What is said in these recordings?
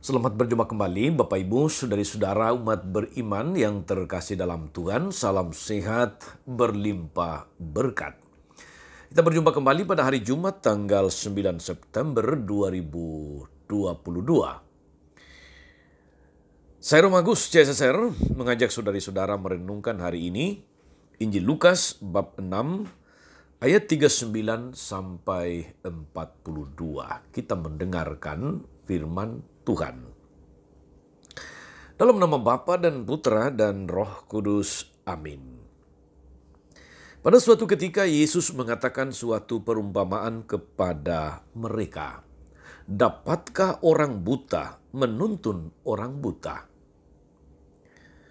Selamat berjumpa kembali Bapak Ibu, saudari-saudara umat beriman yang terkasih dalam Tuhan. Salam sehat, berlimpah berkat. Kita berjumpa kembali pada hari Jumat tanggal 9 September 2022. Saya Romagus CSSR mengajak saudari-saudara merenungkan hari ini Injil Lukas bab 6 ayat 39 sampai 42. Kita mendengarkan firman Tuhan. Dalam nama Bapa dan Putra dan Roh Kudus. Amin. Pada suatu ketika Yesus mengatakan suatu perumpamaan kepada mereka. Dapatkah orang buta menuntun orang buta?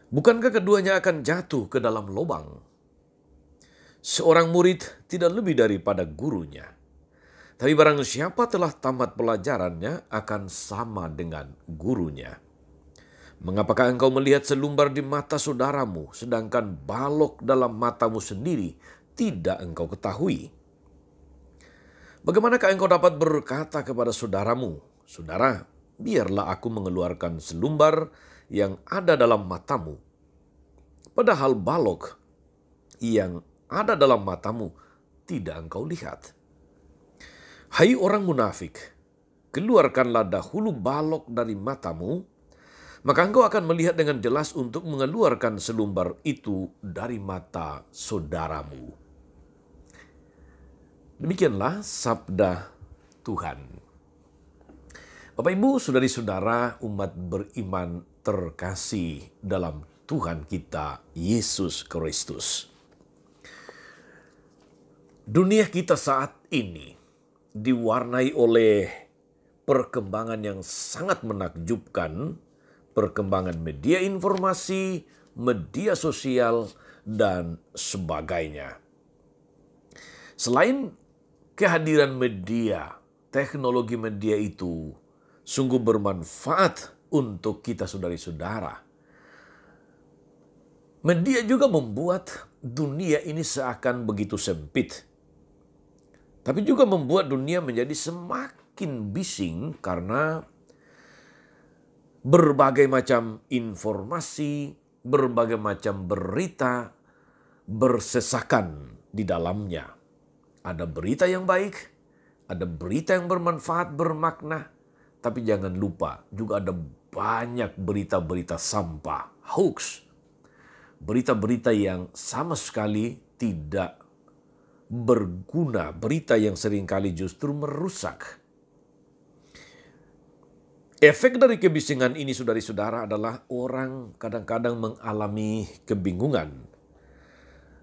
Bukankah keduanya akan jatuh ke dalam lubang? Seorang murid tidak lebih daripada gurunya. Tapi barang siapa telah tamat pelajarannya akan sama dengan gurunya. Mengapakah engkau melihat selumbar di mata saudaramu, sedangkan balok dalam matamu sendiri tidak engkau ketahui? Bagaimanakah engkau dapat berkata kepada saudaramu, "Saudara, biarlah aku mengeluarkan selumbar yang ada dalam matamu," padahal balok yang ada dalam matamu tidak engkau lihat? Hai orang munafik, keluarkanlah dahulu balok dari matamu, maka engkau akan melihat dengan jelas untuk mengeluarkan selumbar itu dari mata saudaramu. Demikianlah sabda Tuhan. Bapak Ibu, saudari-saudara umat beriman terkasih dalam Tuhan kita Yesus Kristus. Dunia kita saat ini diwarnai oleh perkembangan yang sangat menakjubkan, perkembangan media informasi, media sosial, dan sebagainya. Selain kehadiran media, teknologi media itu sungguh bermanfaat untuk kita saudari-saudara. Media juga membuat dunia ini seakan begitu sempit. Tapi juga membuat dunia menjadi semakin bising karena berbagai macam informasi, berbagai macam berita bersesakan di dalamnya. Ada berita yang baik, ada berita yang bermanfaat, bermakna, tapi jangan lupa juga ada banyak berita-berita sampah, hoax. Berita-berita yang sama sekali tidak berguna, berita yang seringkali justru merusak. Efek dari kebisingan ini, saudari-saudara, adalah orang kadang-kadang mengalami kebingungan.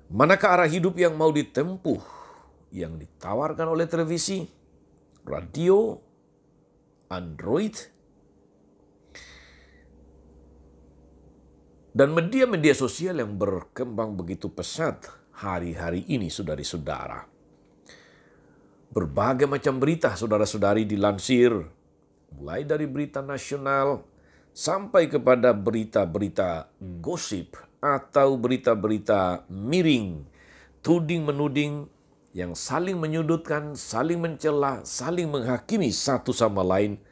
Manakah arah hidup yang mau ditempuh, yang ditawarkan oleh televisi, radio, Android, dan media-media sosial yang berkembang begitu pesat hari-hari ini, saudari-saudara. Berbagai macam berita, saudara-saudari, dilansir, mulai dari berita nasional sampai kepada berita-berita gosip atau berita-berita miring, tuding-menuding yang saling menyudutkan, saling mencela, saling menghakimi satu sama lain,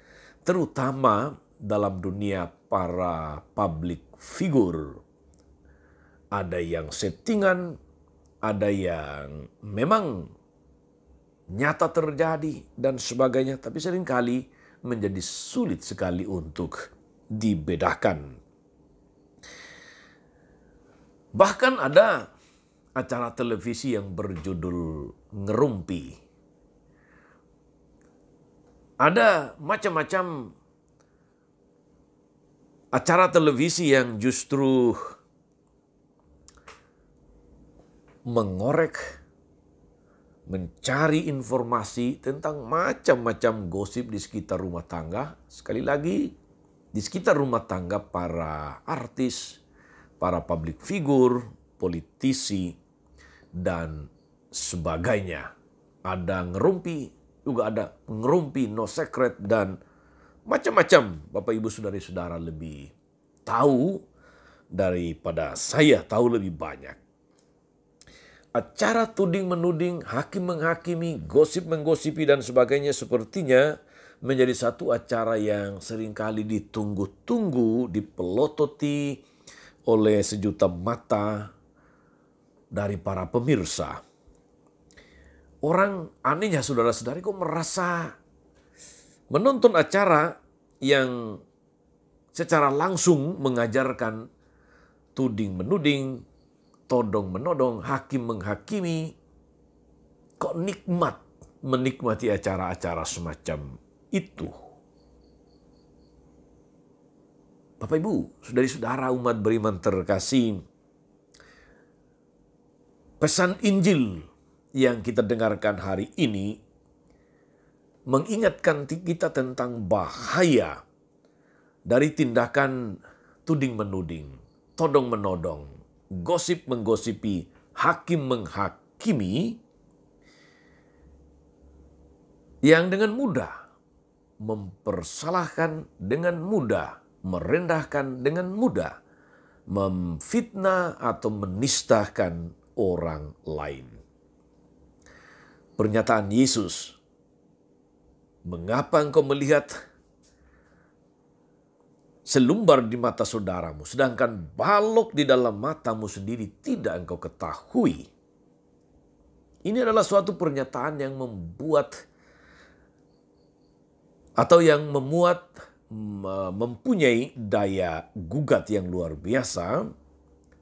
terutama dalam dunia para public figure. Ada yang settingan, ada yang memang nyata terjadi dan sebagainya, tapi seringkali menjadi sulit sekali untuk dibedakan. Bahkan ada acara televisi yang berjudul Ngerumpi. Ada macam-macam acara televisi yang justru mengorek, mencari informasi tentang macam-macam gosip di sekitar rumah tangga. Sekali lagi, di sekitar rumah tangga para artis, para public figure, politisi, dan sebagainya. Ada ngerumpi, juga ada ngerumpi no secret, dan macam-macam. Bapak Ibu saudari-saudara lebih tahu daripada saya tahu lebih banyak. Acara tuding-menuding, hakim menghakimi, gosip menggosipi, dan sebagainya sepertinya menjadi satu acara yang seringkali ditunggu-tunggu, dipelototi oleh sejuta mata dari para pemirsa. Orang anehnya saudara-saudari kok merasa menonton acara yang secara langsung mengajarkan tuding-menuding, todong-menodong, hakim menghakimi, kok nikmat menikmati acara-acara semacam itu. Bapak Ibu, saudari-saudara umat beriman terkasih, pesan Injil yang kita dengarkan hari ini mengingatkan kita tentang bahaya dari tindakan tuding-menuding, todong-menodong, gosip menggosipi, hakim menghakimi, yang dengan mudah mempersalahkan, dengan mudah merendahkan, dengan mudah memfitnah atau menistakan orang lain. Pernyataan Yesus, "Mengapa engkau melihat selumbar di mata saudaramu, sedangkan balok di dalam matamu sendiri tidak engkau ketahui?" Ini adalah suatu pernyataan yang mempunyai daya gugat yang luar biasa.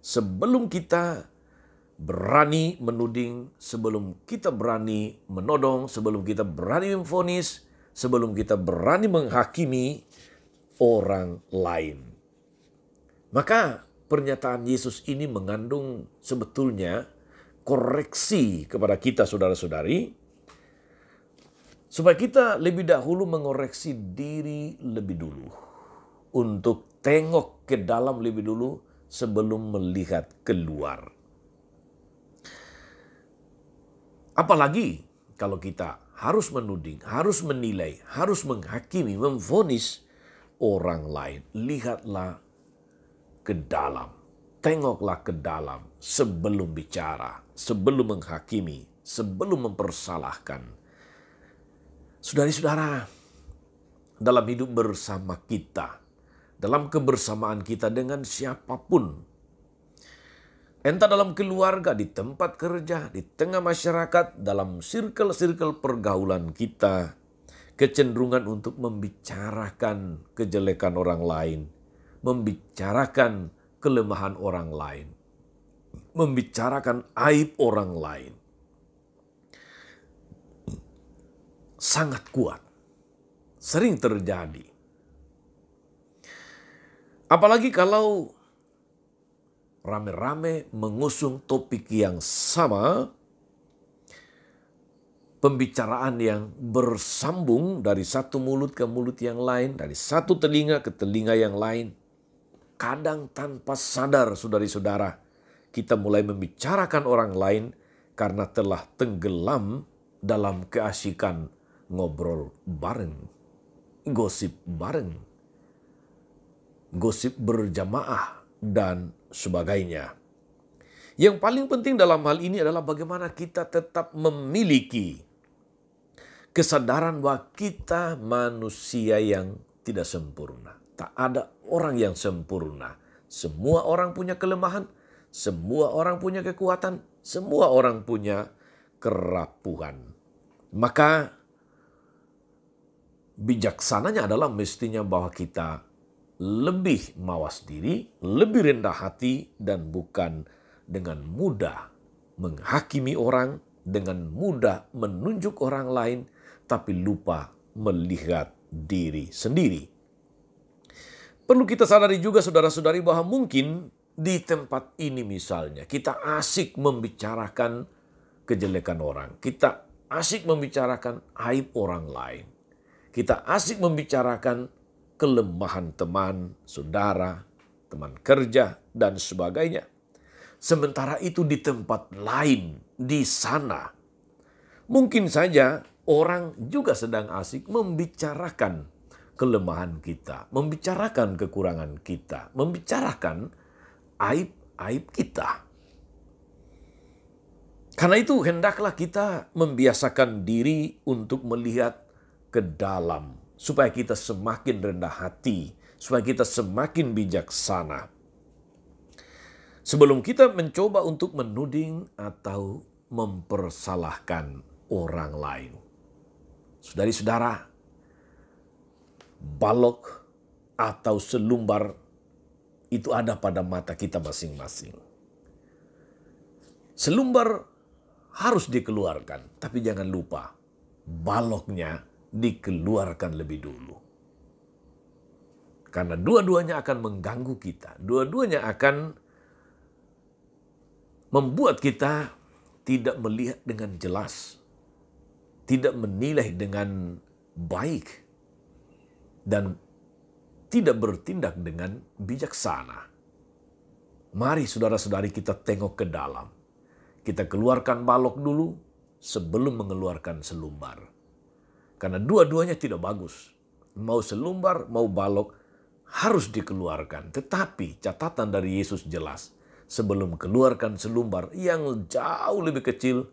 Sebelum kita berani menuding, sebelum kita berani menodong, sebelum kita berani memvonis, sebelum kita berani menghakimi orang lain. Maka pernyataan Yesus ini mengandung sebetulnya koreksi kepada kita saudara-saudari, supaya kita lebih dahulu mengoreksi diri lebih dulu. Untuk tengok ke dalam lebih dulu sebelum melihat keluar. Apalagi kalau kita harus menuding, harus menilai, harus menghakimi, memvonis orang lain. Lihatlah ke dalam, tengoklah ke dalam sebelum bicara, sebelum menghakimi, sebelum mempersalahkan. Saudari-saudara, dalam hidup bersama kita, dalam kebersamaan kita dengan siapapun, entah dalam keluarga, di tempat kerja, di tengah masyarakat, dalam circle-circle pergaulan kita, kecenderungan untuk membicarakan kejelekan orang lain, membicarakan kelemahan orang lain, membicarakan aib orang lain, sangat kuat, sering terjadi. Apalagi kalau rame-rame mengusung topik yang sama, pembicaraan yang bersambung dari satu mulut ke mulut yang lain, dari satu telinga ke telinga yang lain. Kadang tanpa sadar, saudari-saudara, kita mulai membicarakan orang lain karena telah tenggelam dalam keasikan ngobrol bareng, gosip bareng, gosip berjamaah, dan sebagainya. Yang paling penting dalam hal ini adalah bagaimana kita tetap memiliki kesadaran bahwa kita manusia yang tidak sempurna. Tak ada orang yang sempurna. Semua orang punya kelemahan, semua orang punya kekuatan, semua orang punya kerapuhan. Maka bijaksananya adalah mestinya bahwa kita lebih mawas diri, lebih rendah hati, dan bukan dengan mudah menghakimi orang, dengan mudah menunjuk orang lain, tapi lupa melihat diri sendiri. Perlu kita sadari juga saudara-saudari bahwa mungkin di tempat ini misalnya kita asik membicarakan kejelekan orang, kita asik membicarakan aib orang lain, kita asik membicarakan kelemahan teman, saudara, teman kerja, dan sebagainya. Sementara itu di tempat lain, di sana, mungkin saja orang juga sedang asik membicarakan kelemahan kita, membicarakan kekurangan kita, membicarakan aib-aib kita. Karena itu hendaklah kita membiasakan diri untuk melihat ke dalam supaya kita semakin rendah hati, supaya kita semakin bijaksana. Sebelum kita mencoba untuk menuding atau mempersalahkan orang lain. Saudari-saudara, balok atau selumbar itu ada pada mata kita masing-masing. Selumbar harus dikeluarkan, tapi jangan lupa baloknya dikeluarkan lebih dulu. Karena dua-duanya akan mengganggu kita, dua-duanya akan membuat kita tidak melihat dengan jelas, tidak menilai dengan baik, dan tidak bertindak dengan bijaksana. Mari saudara-saudari kita tengok ke dalam. Kita keluarkan balok dulu sebelum mengeluarkan selumbar. Karena dua-duanya tidak bagus. Mau selumbar, mau balok harus dikeluarkan. Tetapi catatan dari Yesus jelas. Sebelum keluarkan selumbar yang jauh lebih kecil,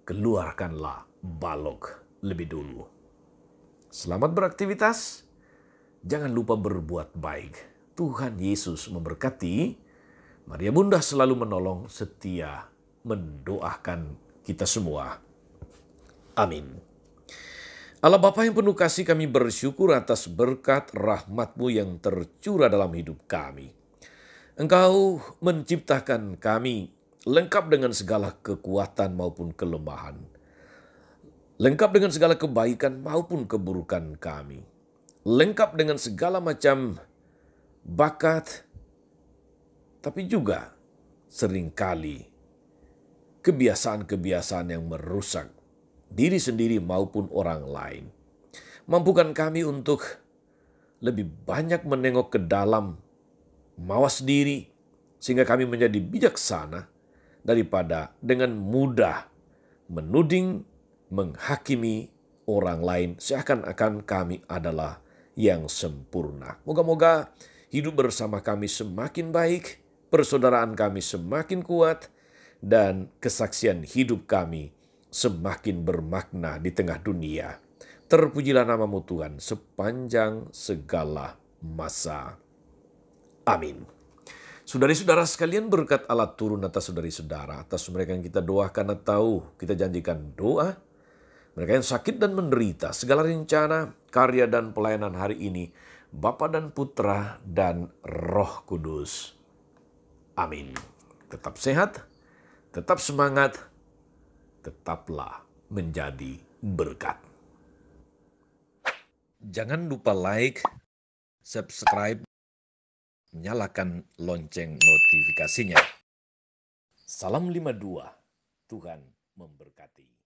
keluarkanlah balok lebih dulu. Selamat beraktivitas. Jangan lupa berbuat baik. Tuhan Yesus memberkati. Maria Bunda selalu menolong, setia mendoakan kita semua. Amin. Allah Bapa yang penuh kasih, kami bersyukur atas berkat rahmat-Mu yang tercurah dalam hidup kami. Engkau menciptakan kami lengkap dengan segala kekuatan maupun kelemahan. Lengkap dengan segala kebaikan maupun keburukan kami. Lengkap dengan segala macam bakat, tapi juga seringkali kebiasaan-kebiasaan yang merusak diri sendiri maupun orang lain. Mampukan kami untuk lebih banyak menengok ke dalam, mawas diri, sehingga kami menjadi bijaksana daripada dengan mudah menuding, menghakimi orang lain seakan-akan kami adalah yang sempurna. Moga-moga hidup bersama kami semakin baik, persaudaraan kami semakin kuat, dan kesaksian hidup kami semakin bermakna di tengah dunia. Terpujilah nama-Mu Tuhan sepanjang segala masa. Amin. Saudari-saudara sekalian, berkat Allah turun atas saudari-saudara, atas mereka yang kita doakan atau kita janjikan doa, mereka yang sakit dan menderita, segala rencana, karya dan pelayanan hari ini, Bapa dan Putra dan Roh Kudus. Amin. Tetap sehat, tetap semangat, tetaplah menjadi berkat. Jangan lupa like, subscribe, nyalakan lonceng notifikasinya. Salam 52, Tuhan memberkati.